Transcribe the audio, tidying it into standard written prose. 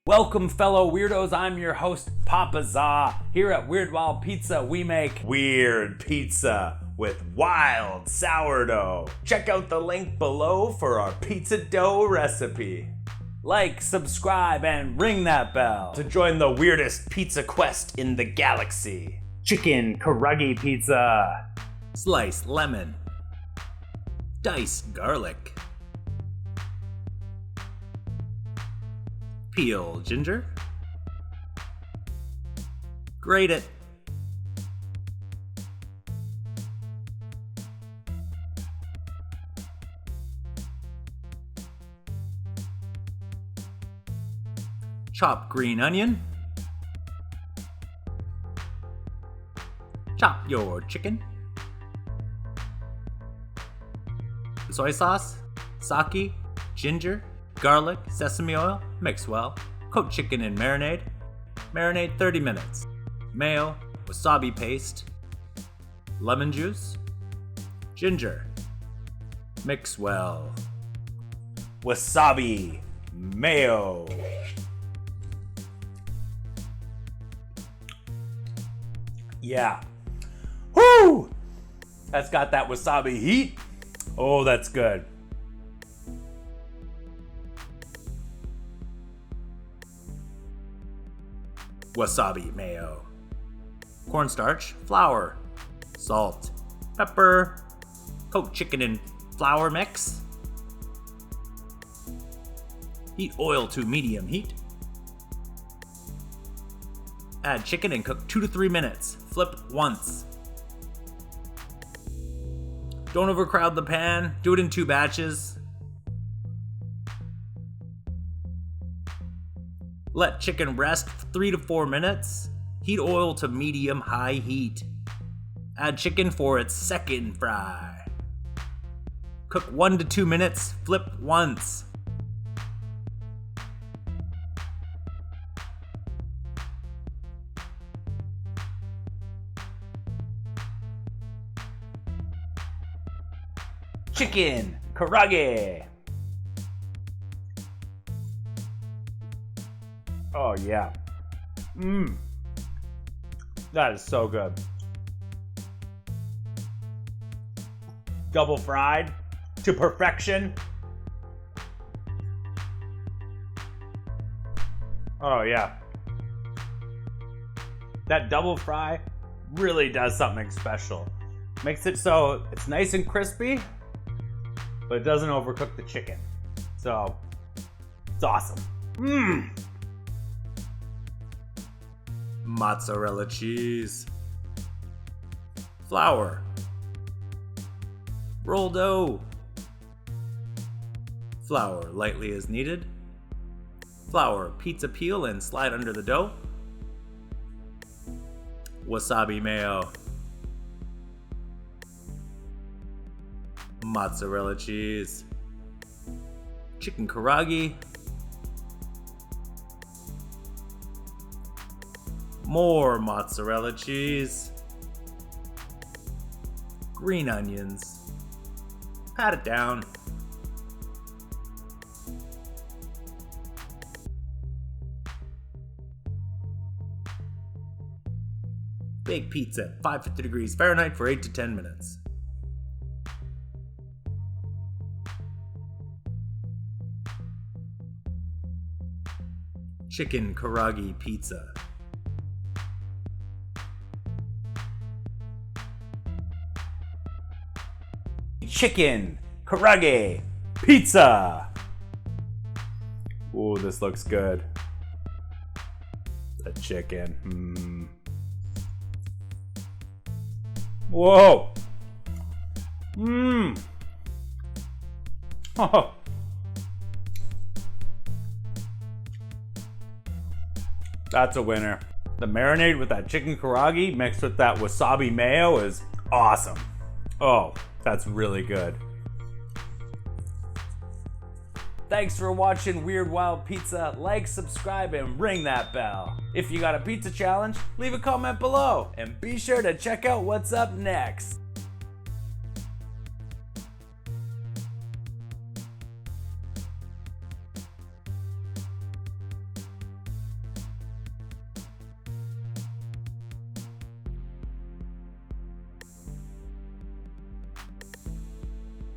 Welcome, fellow weirdos. I'm your host, Papa Za. Here at Weird Wild Pizza, we make weird pizza with wild sourdough. Check out the link below for our pizza dough recipe. Like, subscribe, and ring that bell to join the weirdest pizza quest in the galaxy. Chicken Karaage pizza. Slice lemon. Dice garlic. Peel ginger. Grate it. Chop green onion. Chop your chicken. Soy sauce, sake, ginger, garlic, sesame oil, mix well. Coat chicken in marinade. Marinate 30 minutes. Mayo, wasabi paste, lemon juice, ginger. Mix well. Wasabi, mayo. Yeah. Woo! That's got that wasabi heat. Oh, that's good. Wasabi mayo. Cornstarch, flour, salt, pepper, coat chicken in flour mix. Heat oil to medium heat. Add chicken and cook 2 to 3 minutes. Flip once. Don't overcrowd the pan. Do it in 2 batches. Let chicken rest 3 to 4 minutes. Heat oil to medium-high heat. Add chicken for its second fry. Cook 1 to 2 minutes. Flip once. Chicken Karaage. Oh yeah. That is so good. Double fried to perfection. Oh yeah. That double fry really does something special. Makes it so it's nice and crispy, but it doesn't overcook the chicken. So, it's awesome. Mozzarella cheese. Flour. Roll dough. Flour lightly as needed. Flour, pizza peel and slide under the dough. Wasabi mayo. Mozzarella cheese, chicken Karaage, more mozzarella cheese, green onions, pat it down, bake pizza at 550 degrees Fahrenheit for 8 to 10 minutes. Chicken Karaage pizza. Chicken Karaage pizza. Oh, this looks good. The chicken. Whoa. Oh. That's a winner. The marinade with that chicken Karaage mixed with that wasabi mayo is awesome. Oh, that's really good. Thanks for watching Weird Wild Pizza. Like, subscribe, and ring that bell. If you got a pizza challenge, leave a comment below. And be sure to check out what's up next.